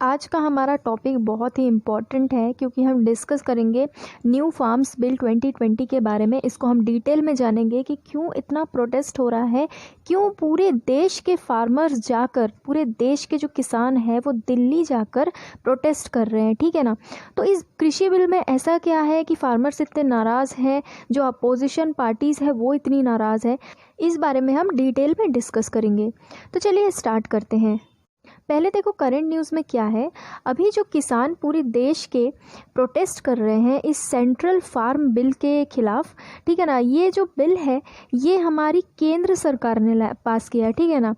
आज का हमारा टॉपिक बहुत ही इम्पॉर्टेंट है क्योंकि हम डिस्कस करेंगे न्यू फार्म्स बिल 2020 के बारे में। इसको हम डिटेल में जानेंगे कि क्यों इतना प्रोटेस्ट हो रहा है, क्यों पूरे देश के फार्मर्स जाकर, पूरे देश के जो किसान हैं वो दिल्ली जाकर प्रोटेस्ट कर रहे हैं। ठीक है ना। तो इस कृषि बिल में ऐसा क्या है कि फार्मर्स इतने नाराज़ हैं, जो अपोजिशन पार्टीज़ है वो इतनी नाराज़ है, इस बारे में हम डिटेल में डिस्कस करेंगे। तो चलिए स्टार्ट करते हैं। पहले देखो करंट न्यूज़ में क्या है। अभी जो किसान पूरे देश के प्रोटेस्ट कर रहे हैं इस सेंट्रल फार्म बिल के खिलाफ। ठीक है ना। ये जो बिल है ये हमारी केंद्र सरकार ने पास किया है। ठीक है ना।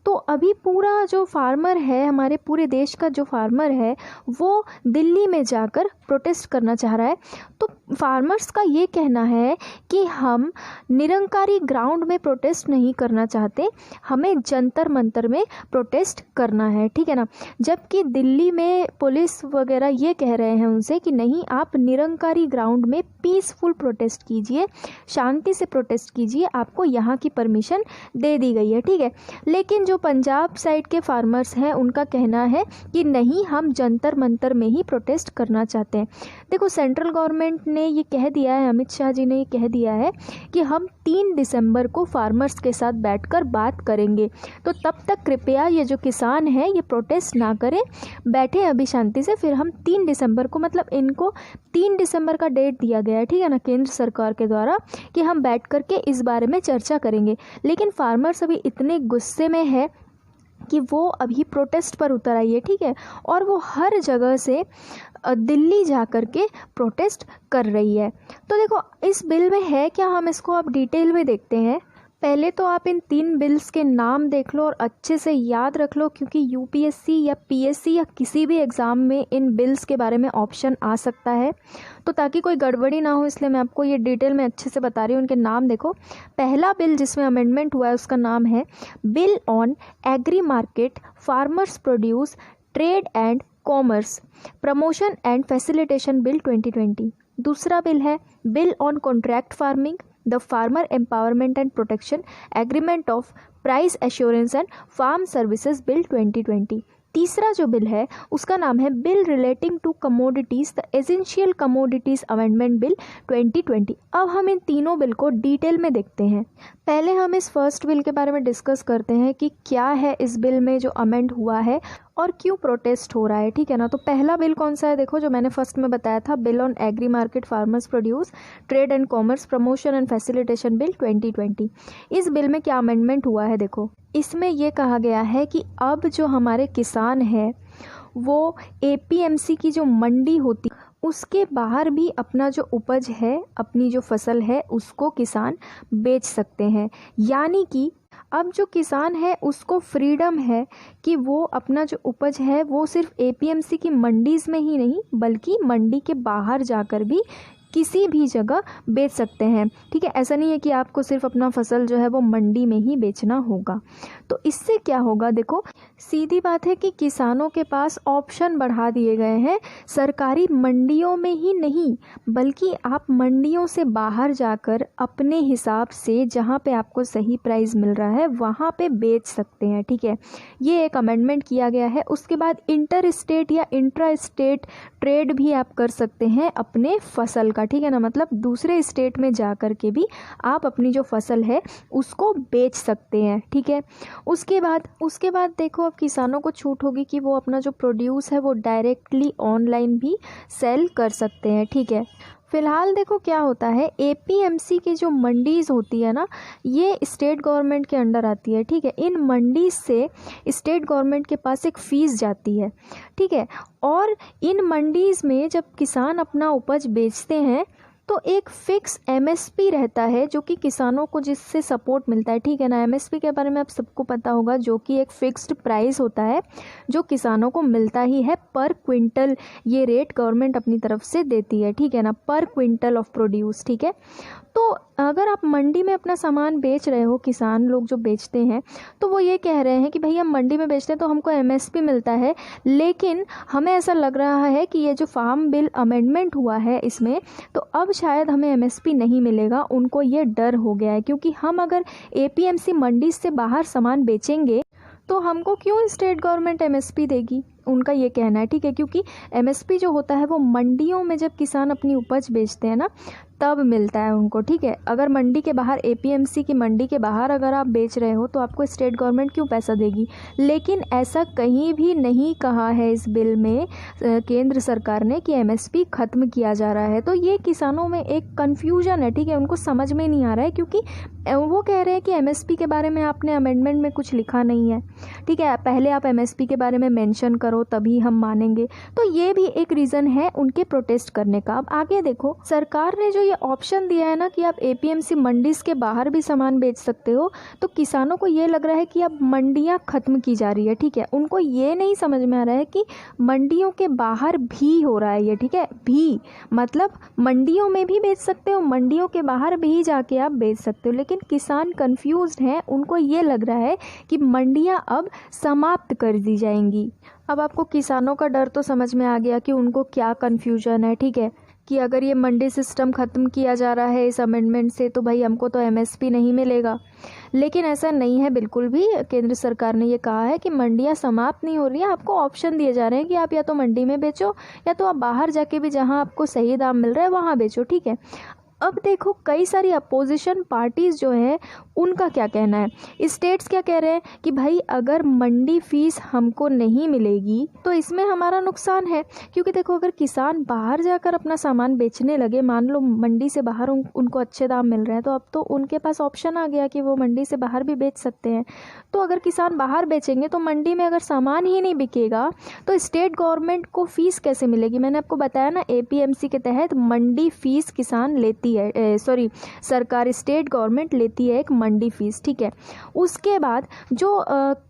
तो अभी पूरा जो फार्मर है, हमारे पूरे देश का जो फार्मर है वो दिल्ली में जाकर प्रोटेस्ट करना चाह रहा है। तो फार्मर्स का ये कहना है कि हम निरंकारी ग्राउंड में प्रोटेस्ट नहीं करना चाहते, हमें जंतर मंतर में प्रोटेस्ट करना है। ठीक है ना। जबकि दिल्ली में पुलिस वगैरह ये कह रहे हैं उनसे कि नहीं, आप निरंकारी ग्राउंड में पीसफुल प्रोटेस्ट कीजिए, शांति से प्रोटेस्ट कीजिए, आपको यहाँ की परमिशन दे दी गई है। ठीक है। लेकिन जो पंजाब साइड के फार्मर्स हैं उनका कहना है कि नहीं, हम जंतर मंतर में ही प्रोटेस्ट करना चाहते हैं। देखो सेंट्रल गवर्नमेंट ने ये कह दिया है, अमित शाह जी ने ये कह दिया है कि हम 3 दिसंबर को फार्मर्स के साथ बैठकर बात करेंगे। तो तब तक कृपया ये जो किसान हैं ये प्रोटेस्ट ना करें, बैठे अभी शांति से। फिर हम 3 दिसंबर को, मतलब इनको 3 दिसंबर का डेट दिया गया है। ठीक है ना, केंद्र सरकार के द्वारा, कि हम बैठ करके इस बारे में चर्चा करेंगे। लेकिन फार्मर्स अभी इतने गुस्से में है कि वो अभी प्रोटेस्ट पर उतर आई है। ठीक है। और वो हर जगह से दिल्ली जा कर के प्रोटेस्ट कर रही है। तो देखो इस बिल में है क्या, हम इसको अब डिटेल में देखते हैं। पहले तो आप इन 3 बिल्स के नाम देख लो और अच्छे से याद रख लो, क्योंकि यूपीएससी या पीएससी या किसी भी एग्ज़ाम में इन बिल्स के बारे में ऑप्शन आ सकता है। तो ताकि कोई गड़बड़ी ना हो इसलिए मैं आपको ये डिटेल में अच्छे से बता रही हूँ। उनके नाम देखो। पहला बिल जिसमें अमेंडमेंट हुआ है उसका नाम है bill on agri market farmers produce trade and commerce promotion and facilitation bill 2020। दूसरा बिल है bill on contract farming the farmer empowerment and protection agreement of price assurance and farm services bill 2020। तीसरा जो bill है उसका नाम है bill relating to commodities the essential commodities amendment bill 2020। अब हम इन तीनों बिल को डिटेल में देखते हैं। पहले हम इस फर्स्ट बिल के बारे में डिस्कस करते हैं कि क्या है इस बिल में जो अमेंड हुआ है और क्यों प्रोटेस्ट हो रहा है। ठीक है ना। तो पहला बिल कौन सा है, देखो जो मैंने फर्स्ट में बताया था, bill on agri market farmers produce trade and commerce promotion and facilitation bill 2020। इस बिल में क्या अमेंडमेंट हुआ है, देखो इसमें यह कहा गया है कि अब जो हमारे किसान हैं वो एपीएमसी की जो मंडी होती उसके बाहर भी अपना जो उपज है, अपनी जो फसल है उसको किसान बेच सकते हैं। यानी कि अब जो किसान है उसको फ्रीडम है कि वो अपना जो उपज है वो सिर्फ एपीएमसी की मंडीज़ में ही नहीं बल्कि मंडी के बाहर जाकर भी किसी भी जगह बेच सकते हैं। ठीक है। ऐसा नहीं है कि आपको सिर्फ अपना फसल जो है वो मंडी में ही बेचना होगा। तो इससे क्या होगा, देखो सीधी बात है कि किसानों के पास ऑप्शन बढ़ा दिए गए हैं। सरकारी मंडियों में ही नहीं बल्कि आप मंडियों से बाहर जाकर अपने हिसाब से जहाँ पे आपको सही प्राइस मिल रहा है वहाँ पे बेच सकते हैं। ठीक है। ये एक अमेंडमेंट किया गया है। उसके बाद इंटर स्टेट या इंट्रा स्टेट ट्रेड भी आप कर सकते हैं अपने फसल का। ठीक है ना। मतलब दूसरे स्टेट में जा कर के भी आप अपनी जो फसल है उसको बेच सकते हैं। ठीक है। उसके बाद देखो अब किसानों को छूट होगी कि वो अपना जो प्रोड्यूस है वो डायरेक्टली ऑनलाइन भी सेल कर सकते हैं। ठीक है। फ़िलहाल देखो क्या होता है, एपीएमसी की जो मंडीज़ होती है ना ये स्टेट गवर्नमेंट के अंडर आती है। ठीक है। इन मंडीज़ से स्टेट गवर्नमेंट के पास एक फ़ीस जाती है। ठीक है। और इन मंडीज़ में जब किसान अपना उपज बेचते हैं तो एक फ़िक्स एमएसपी रहता है जो कि किसानों को जिससे सपोर्ट मिलता है। ठीक है ना। एमएसपी के बारे में आप सबको पता होगा, जो कि एक फ़िक्स्ड प्राइस होता है जो किसानों को मिलता ही है पर क्विंटल। ये रेट गवर्नमेंट अपनी तरफ से देती है। ठीक है ना, पर क्विंटल ऑफ प्रोड्यूस। ठीक है। तो अगर आप मंडी में अपना सामान बेच रहे हो, किसान लोग जो बेचते हैं तो वो ये कह रहे हैं कि भाई हम मंडी में बेचते हैं तो हमको एमएसपी मिलता है, लेकिन हमें ऐसा लग रहा है कि ये जो फार्म बिल अमेंडमेंट हुआ है इसमें तो अब शायद हमें एमएसपी नहीं मिलेगा। उनको ये डर हो गया है क्योंकि हम अगर एपीएमसी मंडी से बाहर सामान बेचेंगे तो हमको क्यों स्टेट गवर्नमेंट एमएसपी देगी। उनका ये कहना है, ठीक है। क्योंकि एमएसपी जो होता है वो मंडियों में जब किसान अपनी उपज बेचते हैं ना तब मिलता है उनको, ठीक है। अगर मंडी के बाहर एपीएमसी की मंडी के बाहर अगर आप बेच रहे हो तो आपको स्टेट गवर्नमेंट क्यों पैसा देगी। लेकिन ऐसा कहीं भी नहीं कहा है इस बिल में केंद्र सरकार ने कि एमएसपी ख़त्म किया जा रहा है। तो ये किसानों में एक कन्फ्यूजन है, ठीक है, उनको समझ में नहीं आ रहा है क्योंकि वो कह रहे हैं कि एमएसपी के बारे में आपने अमेंडमेंट में कुछ लिखा नहीं है, ठीक है। पहले आप एमएसपी के बारे में मेंशन करो तभी हम मानेंगे। तो ये भी एक रीज़न है उनके प्रोटेस्ट करने का। अब आगे देखो, सरकार ने जो ये ऑप्शन दिया है ना कि आप एपीएमसी मंडीज के बाहर भी सामान बेच सकते हो, तो किसानों को ये लग रहा है कि अब मंडियां ख़त्म की जा रही है, ठीक है। उनको ये नहीं समझ में आ रहा है कि मंडियों के बाहर भी हो रहा है ये, ठीक है। भी मतलब मंडियों में भी बेच सकते हो, मंडियों के बाहर भी जाके आप बेच सकते हो। लेकिन किसान कंफ्यूज्ड हैं, उनको ये लग रहा है कि मंडियां अब समाप्त कर दी जाएंगी। अब आपको किसानों का डर तो समझ में आ गया कि उनको क्या कन्फ्यूजन है, ठीक है, कि अगर ये मंडी सिस्टम ख़त्म किया जा रहा है इस अमेंडमेंट से तो भाई हमको तो एमएसपी नहीं मिलेगा। लेकिन ऐसा नहीं है बिल्कुल भी। केंद्र सरकार ने ये कहा है कि मंडियां समाप्त नहीं हो रही है, आपको ऑप्शन दिए जा रहे हैं कि आप या तो मंडी में बेचो या तो आप बाहर जाके भी जहां आपको सही दाम मिल रहा है वहां बेचो, ठीक है। अब देखो कई सारी अपोजिशन पार्टीज़ जो है उनका क्या कहना है। स्टेट्स क्या कह रहे हैं कि भाई अगर मंडी फीस हमको नहीं मिलेगी तो इसमें हमारा नुकसान है। क्योंकि देखो अगर किसान बाहर जाकर अपना सामान बेचने लगे, मान लो मंडी से बाहर उनको अच्छे दाम मिल रहे हैं, तो अब तो उनके पास ऑप्शन आ गया कि वो मंडी से बाहर भी बेच सकते हैं। तो अगर किसान बाहर बेचेंगे तो मंडी में अगर सामान ही नहीं बिकेगा तो स्टेट गवर्नमेंट को फीस कैसे मिलेगी। मैंने आपको बताया ना, एपीएमसी के तहत मंडी फीस किसान लेती है, सरकार स्टेट गवर्नमेंट लेती है एक मंडी फीस, ठीक है। उसके बाद जो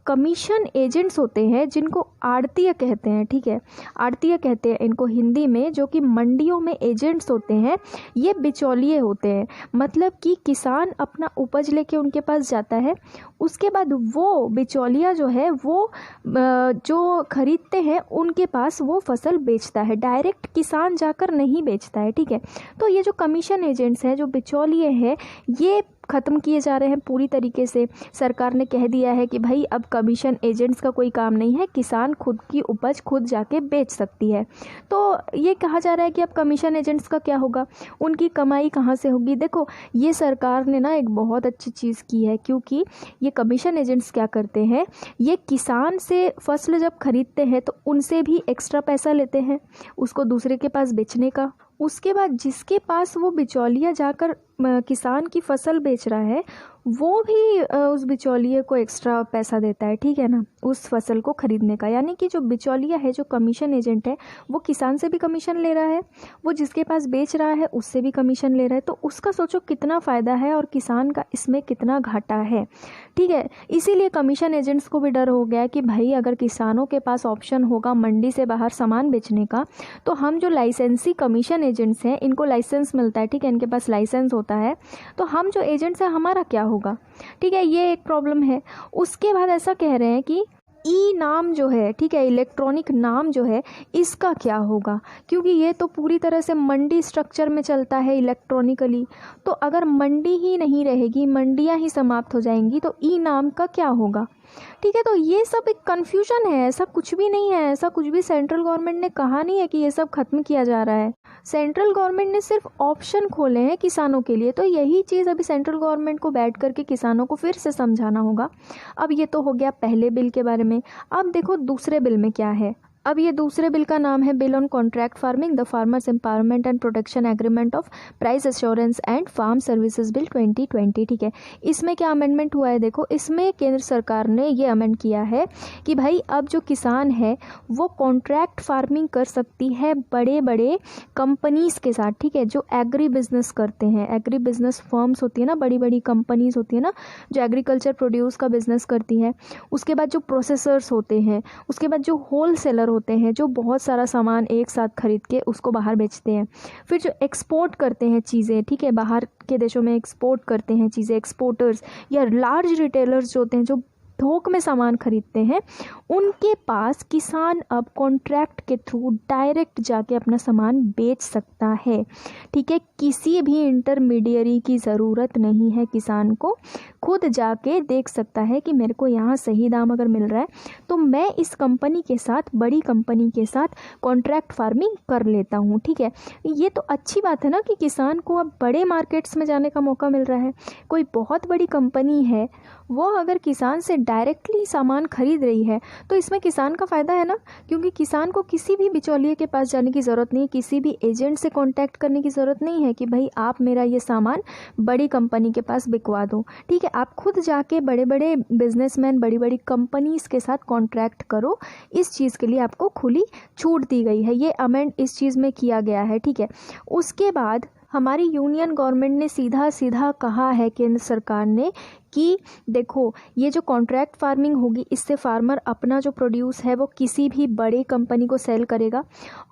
कमीशन एजेंट्स होते हैं जिनको आड़तीय कहते हैं, ठीक है, आड़तीय कहते हैं इनको हिंदी में, जो कि मंडियों में एजेंट्स होते हैं, ये बिचौलिए होते हैं। मतलब कि किसान अपना उपज लेके उनके पास जाता है, उसके बाद वो बिचौलिया जो है वो जो खरीदते हैं उनके पास वो फसल बेचता है, डायरेक्ट किसान जाकर नहीं बेचता है, ठीक है। तो ये जो कमीशन एजेंट्स हैं, जो बिचौलिए हैं, ये ख़त्म किए जा रहे हैं पूरी तरीके से। सरकार ने कह दिया है कि भाई अब कमीशन एजेंट्स का कोई काम नहीं है, किसान खुद की उपज खुद जाके बेच सकती है। तो ये कहा जा रहा है कि अब कमीशन एजेंट्स का क्या होगा, उनकी कमाई कहाँ से होगी। देखो ये सरकार ने ना एक बहुत अच्छी चीज़ की है, क्योंकि ये कमीशन एजेंट्स क्या करते हैं, ये किसान से फसल जब खरीदते हैं तो उनसे भी एक्स्ट्रा पैसा लेते हैं उसको दूसरे के पास बेचने का। उसके बाद जिसके पास वो बिचौलिया जाकर किसान की फसल बेच रहा है वो भी उस बिचौलिए को एक्स्ट्रा पैसा देता है, ठीक है ना, उस फसल को खरीदने का। यानी कि जो बिचौलिया है, जो कमीशन एजेंट है, वो किसान से भी कमीशन ले रहा है, वो जिसके पास बेच रहा है उससे भी कमीशन ले रहा है। तो उसका सोचो कितना फ़ायदा है और किसान का इसमें कितना घाटा है, ठीक है। इसीलिए कमीशन एजेंट्स को भी डर हो गया कि भाई अगर किसानों के पास ऑप्शन होगा मंडी से बाहर सामान बेचने का, तो हम जो लाइसेंसी कमीशन एजेंट्स हैं, इनको लाइसेंस मिलता है, ठीक है, इनके पास लाइसेंस होता है, तो हम जो एजेंट्स हैं हमारा क्या होगा, ठीक है। ये एक प्रॉब्लम है। उसके बाद ऐसा कह रहे हैं कि ई नाम जो है, ठीक है, इलेक्ट्रॉनिक नाम जो है, इसका क्या होगा, क्योंकि ये तो पूरी तरह से मंडी स्ट्रक्चर में चलता है इलेक्ट्रॉनिकली। तो अगर मंडी ही नहीं रहेगी, मंडियां ही समाप्त हो जाएंगी, तो ई नाम का क्या होगा, ठीक है। तो ये सब एक कन्फ्यूजन है, ऐसा कुछ भी नहीं है, ऐसा कुछ भी सेंट्रल गवर्नमेंट ने कहा नहीं है कि ये सब खत्म किया जा रहा है। सेंट्रल गवर्नमेंट ने सिर्फ ऑप्शन खोले हैं किसानों के लिए। तो यही चीज़ अभी सेंट्रल गवर्नमेंट को बैठ करके किसानों को फिर से समझाना होगा। अब ये तो हो गया पहले बिल के बारे में। अब देखो दूसरे बिल में क्या है। अब ये दूसरे बिल का नाम है bill on contract farming, the farmers empowerment and protection agreement of price assurance and farm services bill 2020, ठीक है। इसमें क्या अमेंडमेंट हुआ है, देखो इसमें केंद्र सरकार ने ये अमेंड किया है कि भाई अब जो किसान है वो कॉन्ट्रैक्ट फार्मिंग कर सकती है बड़े बड़े कंपनीज़ के साथ, ठीक है, जो एग्री बिजनेस करते हैं। एग्री बिजनेस फर्म्स होती है ना, बड़ी बड़ी कंपनीज़ होती है ना, जो एग्रीकल्चर प्रोड्यूस का बिजनेस करती है। उसके बाद जो प्रोसेसर्स होते हैं, उसके बाद जो होल सेलर होते हैं, जो बहुत सारा सामान एक साथ खरीद के उसको बाहर बेचते हैं। फिर जो एक्सपोर्ट करते हैं चीज़ें, ठीक है, बाहर के देशों में एक्सपोर्ट करते हैं चीज़ें, एक्सपोर्टर्स या लार्ज रिटेलर्स जो होते हैं, जो थोक में सामान खरीदते हैं, उनके पास किसान अब कॉन्ट्रैक्ट के थ्रू डायरेक्ट जाके अपना सामान बेच सकता है। ठीक है, किसी भी इंटरमीडियरी की ज़रूरत नहीं है। किसान को खुद जाके देख सकता है कि मेरे को यहाँ सही दाम अगर मिल रहा है तो मैं इस कंपनी के साथ, बड़ी कंपनी के साथ कॉन्ट्रैक्ट फार्मिंग कर लेता हूँ। ठीक है, ये तो अच्छी बात है ना कि किसान को अब बड़े मार्केट्स में जाने का मौका मिल रहा है। कोई बहुत बड़ी कंपनी है, वो अगर किसान से डायरेक्टली सामान खरीद रही है तो इसमें किसान का फ़ायदा है ना, क्योंकि किसान को किसी भी बिचौलिए के पास जाने की ज़रूरत नहीं, किसी भी एजेंट से कांटेक्ट करने की ज़रूरत नहीं है कि भाई आप मेरा ये सामान बड़ी कंपनी के पास बिकवा दो। ठीक है, आप खुद जाके बड़े बड़े बिजनेसमैन, बड़ी बड़ी कंपनीज़ के साथ कॉन्ट्रैक्ट करो। इस चीज़ के लिए आपको खुली छूट दी गई है, ये अमेंड इस चीज़ में किया गया है। ठीक है, उसके बाद हमारी यूनियन गवर्नमेंट ने सीधा सीधा कहा है, केंद्र सरकार ने, कि देखो ये जो कॉन्ट्रैक्ट फार्मिंग होगी इससे फार्मर अपना जो प्रोड्यूस है वो किसी भी बड़े कंपनी को सेल करेगा,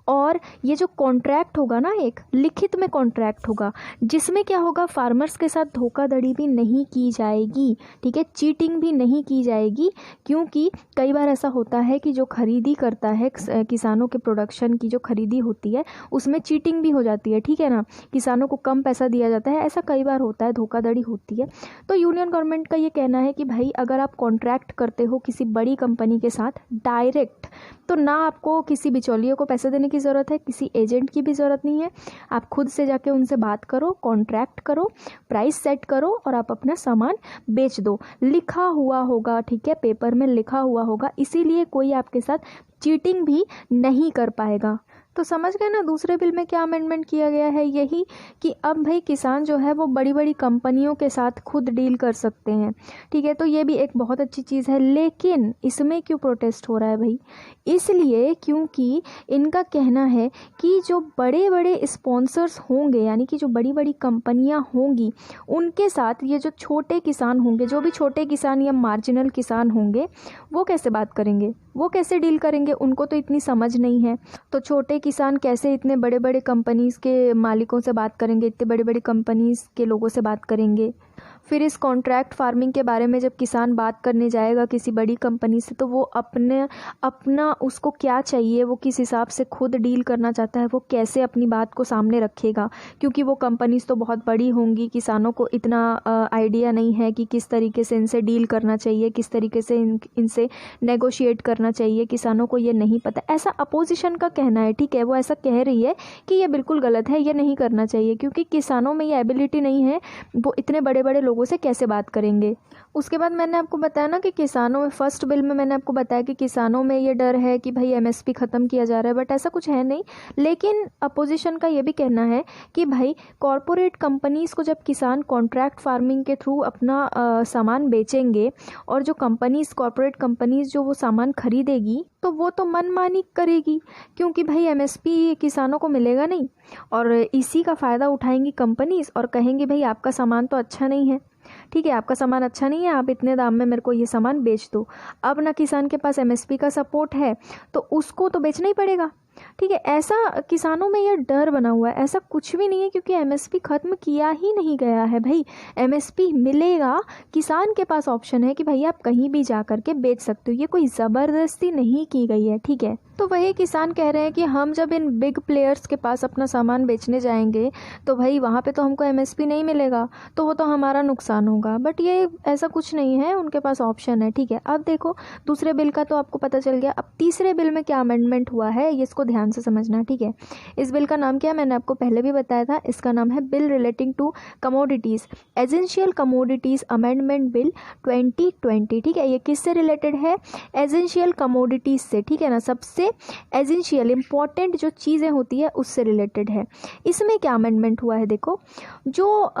और ये जो कॉन्ट्रैक्ट होगा ना, एक लिखित में कॉन्ट्रैक्ट होगा जिसमें क्या होगा, फार्मर्स के साथ धोखाधड़ी भी नहीं की जाएगी। ठीक है, चीटिंग भी नहीं की जाएगी, क्योंकि कई बार ऐसा होता है कि जो खरीदी करता है किसानों के प्रोडक्शन की जो खरीदी होती है उसमें चीटिंग भी हो जाती है। ठीक है ना, किसानों को कम पैसा दिया जाता है, ऐसा कई बार होता है, धोखाधड़ी होती है। तो यूनियन गवर्नमेंट का ये कहना है कि भाई अगर आप कॉन्ट्रैक्ट करते हो किसी बड़ी कंपनी के साथ डायरेक्ट, तो ना आपको किसी बिचौलिए को पैसे देने की ज़रूरत है, किसी एजेंट की भी ज़रूरत नहीं है। आप खुद से जाके उनसे बात करो, कॉन्ट्रैक्ट करो, प्राइस सेट करो और आप अपना सामान बेच दो। लिखा हुआ होगा, ठीक है, पेपर में लिखा हुआ होगा, इसीलिए कोई आपके साथ चीटिंग भी नहीं कर पाएगा। तो समझ गए ना दूसरे बिल में क्या अमेंडमेंट किया गया है, यही कि अब भाई किसान जो है वो बड़ी बड़ी कंपनियों के साथ खुद डील कर सकते हैं। ठीक है, तो ये भी एक बहुत अच्छी चीज़ है। लेकिन इसमें क्यों प्रोटेस्ट हो रहा है भाई? इसलिए क्योंकि इनका कहना है कि जो बड़े बड़े स्पॉन्सर्स होंगे, यानी कि जो बड़ी बड़ी कंपनियां होंगी, उनके साथ ये जो छोटे किसान होंगे, जो भी छोटे किसान या मार्जिनल किसान होंगे, वो कैसे बात करेंगे, वो कैसे डील करेंगे? उनको तो इतनी समझ नहीं है। तो छोटे किसान कैसे इतने बड़े बड़े कंपनीज़ के मालिकों से बात करेंगे, इतने बड़े बड़े कंपनीज़ के लोगों से बात करेंगे? फिर इस कॉन्ट्रैक्ट फार्मिंग के बारे में जब किसान बात करने जाएगा किसी बड़ी कंपनी से, तो वो अपना उसको क्या चाहिए, वो किस हिसाब से खुद डील करना चाहता है, वो कैसे अपनी बात को सामने रखेगा? क्योंकि वो कंपनीज़ तो बहुत बड़ी होंगी, किसानों को इतना आइडिया नहीं है कि किस तरीके से इनसे डील करना चाहिए, किस तरीके से इनसे नेगोशिएट करना चाहिए, किसानों को ये नहीं पता। ऐसा अपोजिशन का कहना है। ठीक है, वो ऐसा कह रही है कि ये बिल्कुल गलत है, ये नहीं करना चाहिए, क्योंकि किसानों में ये एबिलिटी नहीं है, वो इतने बड़े बड़े लोगों से कैसे बात करेंगे। उसके बाद मैंने आपको बताया ना कि किसानों में, फर्स्ट बिल में मैंने आपको बताया कि किसानों में ये डर है कि भाई एमएसपी ख़त्म किया जा रहा है, बट ऐसा कुछ है नहीं। लेकिन अपोजिशन का ये भी कहना है कि भाई कॉरपोरेट कंपनीज़ को जब किसान कॉन्ट्रैक्ट फार्मिंग के थ्रू अपना सामान बेचेंगे, और जो कंपनीज़, कॉरपोरेट कंपनीज़ जो वो सामान खरीदेगी, तो वो तो मनमानी करेगी, क्योंकि भाई एमएसपी किसानों को मिलेगा नहीं, और इसी का फ़ायदा उठाएंगी कंपनीज़ और कहेंगी भाई आपका सामान तो अच्छा नहीं है। ठीक है, आपका सामान अच्छा नहीं है, आप इतने दाम में मेरे को ये सामान बेच दो। अब ना किसान के पास एमएसपी का सपोर्ट है, तो उसको तो बेचना ही पड़ेगा। ठीक है, ऐसा किसानों में ये डर बना हुआ है। ऐसा कुछ भी नहीं है, क्योंकि एमएसपी ख़त्म किया ही नहीं गया है भाई। एमएसपी मिलेगा, किसान के पास ऑप्शन है कि भाई आप कहीं भी जा कर के बेच सकते हो, ये कोई ज़बरदस्ती नहीं की गई है। ठीक है, तो वही किसान कह रहे हैं कि हम जब इन बिग प्लेयर्स के पास अपना सामान बेचने जाएंगे तो भाई वहाँ पे तो हमको एमएसपी नहीं मिलेगा, तो वो तो हमारा नुकसान होगा। बट ये ऐसा कुछ नहीं है, उनके पास ऑप्शन है। ठीक है, अब देखो दूसरे बिल का तो आपको पता चल गया। अब तीसरे बिल में क्या अमेंडमेंट हुआ है, ये इसको ध्यान से समझना। ठीक है, इस बिल का नाम क्या है, मैंने आपको पहले भी बताया था। इसका नाम है bill relating to commodities, essential commodities amendment bill 2020। ठीक है, ये किससे रिलेटेड है? एसेंशियल कमोडिटीज़ से। ठीक है ना, सबसे एसेंशियल इंपॉर्टेंट जो चीज़ें होती है उससे रिलेटेड है। इसमें क्या अमेंडमेंट हुआ है, देखो जो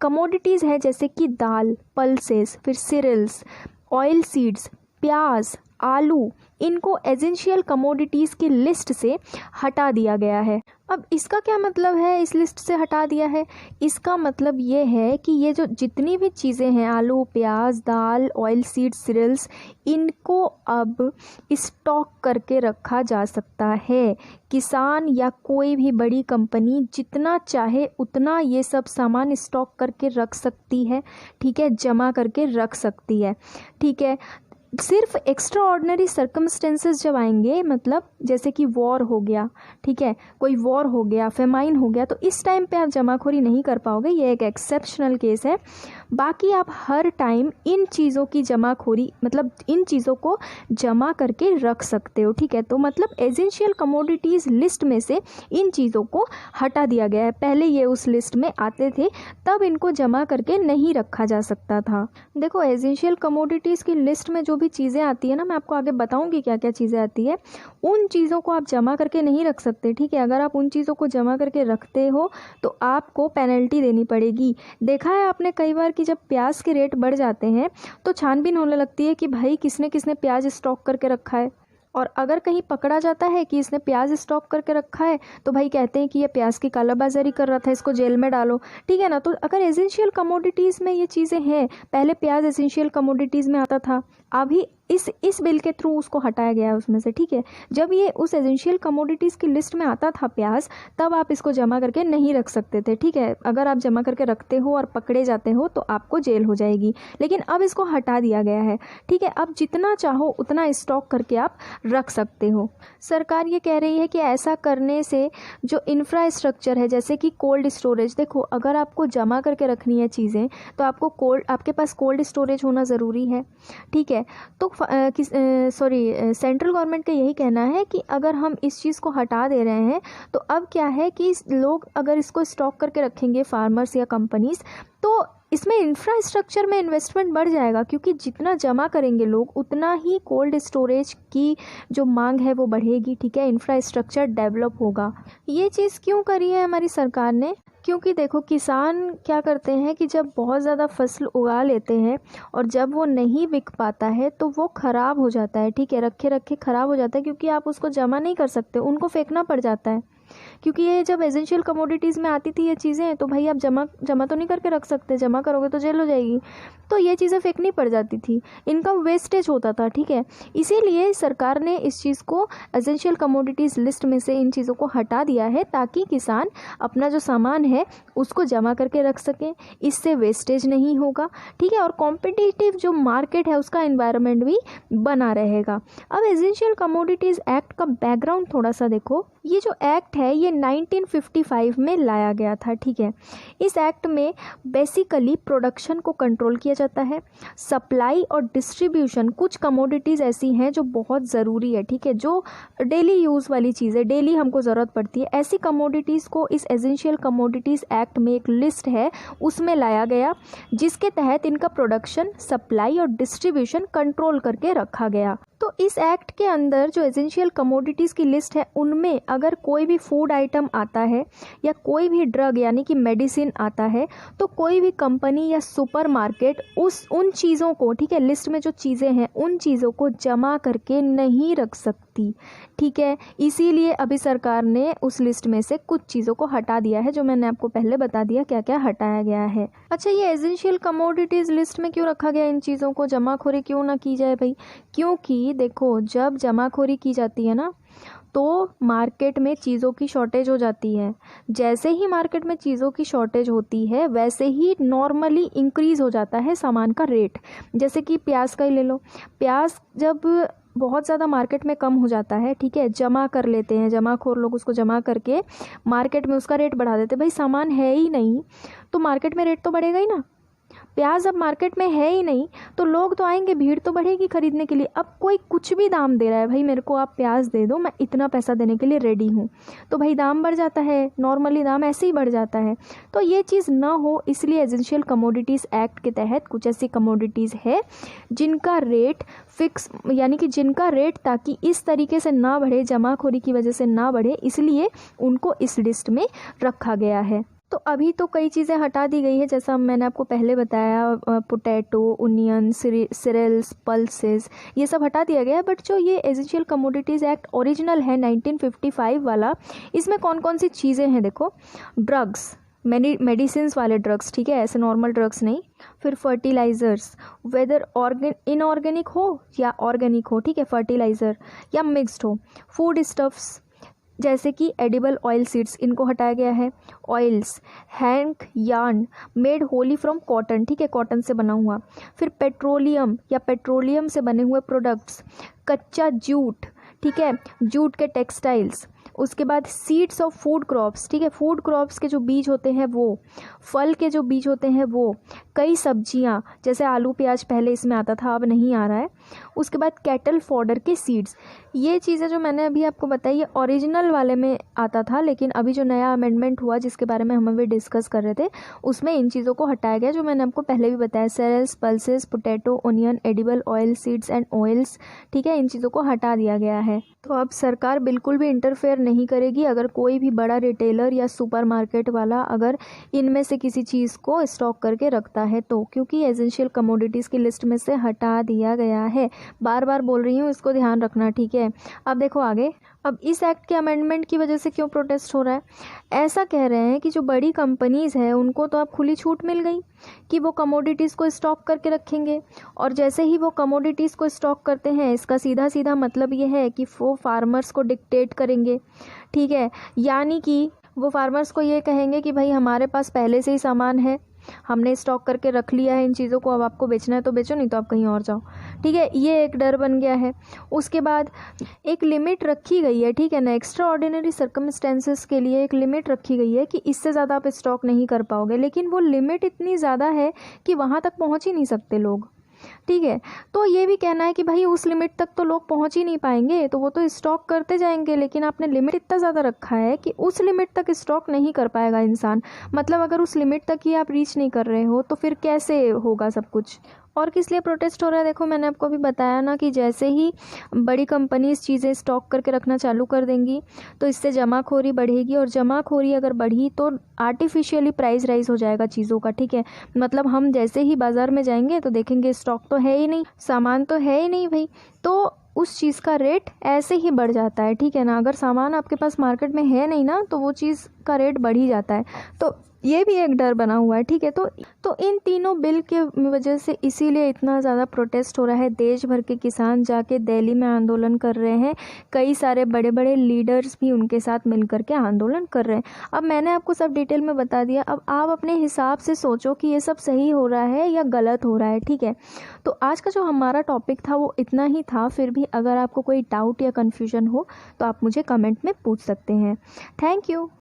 कमोडिटीज़ है जैसे कि दाल, पल्सेस, फिर सीरियल्स, ऑयल सीड्स, प्याज, आलू, इनको एसेंशियल कमोडिटीज़ की लिस्ट से हटा दिया गया है। अब इसका क्या मतलब है, इस लिस्ट से हटा दिया है? इसका मतलब ये है कि ये जो जितनी भी चीज़ें हैं, आलू, प्याज, दाल, ऑयल सीड्स, सीरियल्स, इनको अब स्टॉक करके रखा जा सकता है। किसान या कोई भी बड़ी कंपनी जितना चाहे उतना ये सब सामान स्टॉक करके रख सकती है, ठीक है, जमा करके रख सकती है, ठीक है। सिर्फ एक्स्ट्रा ऑर्डिनरी सर्कमस्टेंसेस जब आएंगे, मतलब जैसे कि वॉर हो गया, ठीक है, कोई वॉर हो गया, फेमाइन हो गया, तो इस टाइम पे आप जमाखोरी नहीं कर पाओगे, ये एक एक्सेप्शनल केस है। बाकी आप हर टाइम इन चीज़ों की जमाखोरी, मतलब इन चीज़ों को जमा करके रख सकते हो, ठीक है। तो मतलब एसेंशियल कमोडिटीज़ लिस्ट में से इन चीज़ों को हटा दिया गया है। पहले ये उस लिस्ट में आते थे, तब इनको जमा करके नहीं रखा जा सकता था। देखो, एसेंशियल कमोडिटीज़ की लिस्ट में जो भी चीज़ें आती है ना, मैं आपको आगे बताऊंगी क्या क्या चीज़ें आती है, उन चीज़ों को आप जमा करके नहीं रख सकते, ठीक है। अगर आप उन चीज़ों को जमा करके रखते हो तो आपको पेनल्टी देनी पड़ेगी। देखा है आपने कई बार कि जब प्याज के रेट बढ़ जाते हैं तो छानबीन होने लगती है कि भाई किसने किसने प्याज स्टॉक करके रखा है, और अगर कहीं पकड़ा जाता है कि इसने प्याज स्टॉक करके रखा है तो भाई कहते हैं कि ये प्याज की कालाबाजारी कर रहा था, इसको जेल में डालो, ठीक है ना। तो अगर एसेंशियल कमोडिटीज़ में ये चीज़ें हैं, पहले प्याज एसेंशियल कमोडिटीज़ में आता था, अभी इस बिल के थ्रू उसको हटाया गया है उसमें से, ठीक है। जब ये उस एसेंशियल कमोडिटीज़ की लिस्ट में आता था प्याज, तब आप इसको जमा करके नहीं रख सकते थे, ठीक है। अगर आप जमा करके रखते हो और पकड़े जाते हो तो आपको जेल हो जाएगी, लेकिन अब इसको हटा दिया गया है, ठीक है। अब जितना चाहो उतना स्टॉक करके आप रख सकते हो। सरकार ये कह रही है कि ऐसा करने से जो इंफ्रास्ट्रक्चर है, जैसे कि कोल्ड स्टोरेज, देखो अगर आपको जमा करके रखनी है चीज़ें तो आपके पास कोल्ड स्टोरेज होना ज़रूरी है, ठीक है। तो सेंट्रल गवर्नमेंट का यही कहना है कि अगर हम इस चीज़ को हटा दे रहे हैं तो अब क्या है कि लोग अगर इसको स्टॉक करके रखेंगे, फार्मर्स या कंपनीज, तो इसमें इंफ्रास्ट्रक्चर में इन्वेस्टमेंट बढ़ जाएगा, क्योंकि जितना जमा करेंगे लोग उतना ही कोल्ड स्टोरेज की जो मांग है वो बढ़ेगी, ठीक है, इंफ्रास्ट्रक्चर डेवलप होगा। ये चीज़ क्यों करी है हमारी सरकार ने? क्योंकि देखो, किसान क्या करते हैं कि जब बहुत ज़्यादा फसल उगा लेते हैं और जब वो नहीं बिक पाता है तो वो ख़राब हो जाता है, ठीक है, रखे रखे ख़राब हो जाता है, क्योंकि आप उसको जमा नहीं कर सकते, उनको फेंकना पड़ जाता है। क्योंकि ये जब एसेंशियल कमोडिटीज़ में आती थी ये चीज़ें, तो भाई आप जमा तो नहीं करके रख सकते, जमा करोगे तो जेल हो जाएगी, तो ये चीज़ें फेंकनी पड़ जाती थी, इनका वेस्टेज होता था, ठीक है। इसीलिए सरकार ने इस चीज़ को एसेंशियल कमोडिटीज़ लिस्ट में से इन चीज़ों को हटा दिया है, ताकि किसान अपना जो सामान है उसको जमा करके रख सकें, इससे वेस्टेज नहीं होगा, ठीक है, और कॉम्पिटिटिव जो मार्केट है उसका एनवायरनमेंट भी बना रहेगा। अब एसेंशियल कमोडिटीज़ एक्ट का बैकग्राउंड थोड़ा सा देखो। ये जो एक्ट है ये 1955 में लाया गया था, ठीक है। इस एक्ट में बेसिकली प्रोडक्शन को कंट्रोल किया जाता है, सप्लाई और डिस्ट्रीब्यूशन, कुछ कमोडिटीज़ ऐसी हैं जो बहुत ज़रूरी है, ठीक है, जो डेली यूज़ वाली चीज़ें, डेली हमको ज़रूरत पड़ती है, ऐसी कमोडिटीज़ को इस एसेंशियल कमोडिटीज़ एक्ट में एक लिस्ट है उसमें लाया गया, जिसके तहत इनका प्रोडक्शन, सप्लाई और डिस्ट्रीब्यूशन कंट्रोल करके रखा गया। तो इस एक्ट के अंदर जो एसेंशियल कमोडिटीज़ की लिस्ट है उनमें अगर कोई भी फूड आइटम आता है या कोई भी ड्रग यानी कि मेडिसिन आता है, तो कोई भी कंपनी या सुपरमार्केट उन चीज़ों को, ठीक है, लिस्ट में जो चीज़ें हैं उन चीज़ों को जमा करके नहीं रख सकती, ठीक है। इसीलिए अभी सरकार ने उस लिस्ट में से कुछ चीज़ों को हटा दिया है, जो मैंने आपको पहले बता दिया क्या क्या हटाया गया है। अच्छा, ये एसेंशियल कमोडिटीज़ लिस्ट में क्यों रखा गया इन चीज़ों को, जमाखोरी क्यों ना की जाए भाई? क्योंकि देखो, जब जमाखोरी की जाती है ना तो मार्केट में चीज़ों की शॉर्टेज हो जाती है। जैसे ही मार्केट में चीज़ों की शॉर्टेज होती है वैसे ही नॉर्मली इंक्रीज़ हो जाता है सामान का रेट। जैसे कि प्याज का ही ले लो, प्याज जब बहुत ज़्यादा मार्केट में कम हो जाता है, ठीक है, जमा कर लेते हैं, जमाखोर लोग उसको जमा करके मार्केट में उसका रेट बढ़ा देते, भाई सामान है ही नहीं तो मार्केट में रेट तो बढ़ेगा ही ना। प्याज अब मार्केट में है ही नहीं तो लोग तो आएंगे, भीड़ तो बढ़ेगी खरीदने के लिए। अब कोई कुछ भी दाम दे रहा है, भाई मेरे को आप प्याज दे दो, मैं इतना पैसा देने के लिए रेडी हूँ, तो भाई दाम बढ़ जाता है, नॉर्मली दाम ऐसे ही बढ़ जाता है। तो ये चीज़ ना हो इसलिए एसेंशियल कमोडिटीज़ एक्ट के तहत कुछ ऐसी कमोडिटीज़ है जिनका रेट फिक्स, यानी कि जिनका रेट ताकि इस तरीके से ना बढ़े, जमाखोरी की वजह से ना बढ़े, इसलिए उनको इस लिस्ट में रखा गया है। तो अभी तो कई चीज़ें हटा दी गई है, जैसा मैंने आपको पहले बताया, पोटैटो, ओनियन, सीरियल्स, पल्सेस, ये सब हटा दिया गया है। बट जो ये एसेंशियल कमोडिटीज़ एक्ट ओरिजिनल है 1955 वाला, इसमें कौन कौन सी चीज़ें हैं देखो। ड्रग्स, मेडिसिन्स वाले ड्रग्स, ठीक है, ऐसे नॉर्मल ड्रग्स नहीं। फिर फर्टिलाइज़र्स, वेदर इनऑर्गेनिक हो या ऑर्गेनिक हो, ठीक है, फर्टिलाइज़र या मिक्स्ड हो। फूड स्टफ्स जैसे कि एडिबल ऑयल सीड्स, इनको हटाया गया है। Oils, hang yarn made Holi from cotton, ठीक है, कॉटन से बना हुआ। फिर पेट्रोलियम या पेट्रोलियम से बने हुए प्रोडक्ट्स, कच्चा जूट, ठीक है, जूट के टेक्सटाइल्स। उसके बाद सीड्स ऑफ फूड क्रॉप्स, ठीक है, फूड क्रॉप्स के जो बीज होते हैं वो, फल के जो बीज होते हैं वो, कई सब्जियां जैसे आलू प्याज पहले इसमें आता था, अब नहीं आ रहा है। उसके बाद कैटल फॉडर के सीड्स, ये चीज़ें जो मैंने अभी आपको बताई ये ओरिजिनल वाले में आता था, लेकिन अभी जो नया अमेंडमेंट हुआ जिसके बारे में हम अभी डिस्कस कर रहे थे, उसमें इन चीज़ों को हटाया गया जो मैंने आपको पहले भी बताया। Cereals, pulses, potato, onion, edible oil seeds and oils, ठीक है, इन चीज़ों को हटा दिया गया है। तो अब सरकार बिल्कुल भी इंटरफेयर नहीं करेगी अगर कोई भी बड़ा रिटेलर या सुपरमार्केट वाला अगर इनमें से किसी चीज़ को स्टॉक करके रखता है तो, क्योंकि एसेंशियल कमोडिटीज़ की लिस्ट में से हटा दिया गया है। बार बार बोल रही हूँ, इसको ध्यान रखना, ठीक है। अब देखो आगे, अब इस एक्ट के अमेंडमेंट की वजह से क्यों प्रोटेस्ट हो रहा है। ऐसा कह रहे हैं कि जो बड़ी कंपनीज़ है उनको तो अब खुली छूट मिल गई कि वो कमोडिटीज़ को स्टॉक करके रखेंगे, और जैसे ही वो कमोडिटीज़ को स्टॉक करते हैं इसका सीधा सीधा मतलब ये है कि वो फार्मर्स को डिक्टेट करेंगे, ठीक है। यानी कि वो फार्मर्स को ये कहेंगे कि भाई हमारे पास पहले से ही सामान है, हमने स्टॉक करके रख लिया है इन चीज़ों को, अब आपको बेचना है तो बेचो, नहीं तो आप कहीं और जाओ, ठीक है। ये एक डर बन गया है। उसके बाद एक लिमिट रखी गई है, ठीक है ना, एक्स्ट्रा ऑर्डिनरी सर्कमस्टेंसेस के लिए एक लिमिट रखी गई है कि इससे ज़्यादा आप स्टॉक नहीं कर पाओगे, लेकिन वो लिमिट इतनी ज़्यादा है कि वहाँ तक पहुँच ही नहीं सकते लोग, ठीक है। तो ये भी कहना है कि भाई उस लिमिट तक तो लोग पहुंच ही नहीं पाएंगे, तो वो तो स्टॉक करते जाएंगे, लेकिन आपने लिमिट इतना ज़्यादा रखा है कि उस लिमिट तक स्टॉक नहीं कर पाएगा इंसान। मतलब अगर उस लिमिट तक ही आप रीच नहीं कर रहे हो तो फिर कैसे होगा सब कुछ। और किस लिए प्रोटेस्ट हो रहा है, देखो मैंने आपको अभी बताया ना कि जैसे ही बड़ी कंपनीज चीज़ें स्टॉक करके रखना चालू कर देंगी तो इससे जमाखोरी बढ़ेगी, और जमाखोरी अगर बढ़ी तो आर्टिफिशियली प्राइस राइज हो जाएगा चीज़ों का, ठीक है। मतलब हम जैसे ही बाज़ार में जाएंगे तो देखेंगे स्टॉक तो है ही नहीं, सामान तो है ही नहीं भाई, तो उस चीज़ का रेट ऐसे ही बढ़ जाता है, ठीक है ना। अगर सामान आपके पास मार्केट में है नहीं ना तो वो चीज़ का रेट बढ़ ही जाता है, तो ये भी एक डर बना हुआ है, ठीक है। तो इन तीनों बिल के वजह से इसीलिए इतना ज़्यादा प्रोटेस्ट हो रहा है। देश भर के किसान जाके दिल्ली में आंदोलन कर रहे हैं, कई सारे बड़े बड़े लीडर्स भी उनके साथ मिलकर के आंदोलन कर रहे हैं। अब मैंने आपको सब डिटेल में बता दिया, अब आप अपने हिसाब से सोचो कि ये सब सही हो रहा है या गलत हो रहा है, ठीक है। तो आज का जो हमारा टॉपिक था वो इतना ही था, फिर भी अगर आपको कोई डाउट या कन्फ्यूजन हो तो आप मुझे कमेंट में पूछ सकते हैं। Thank you.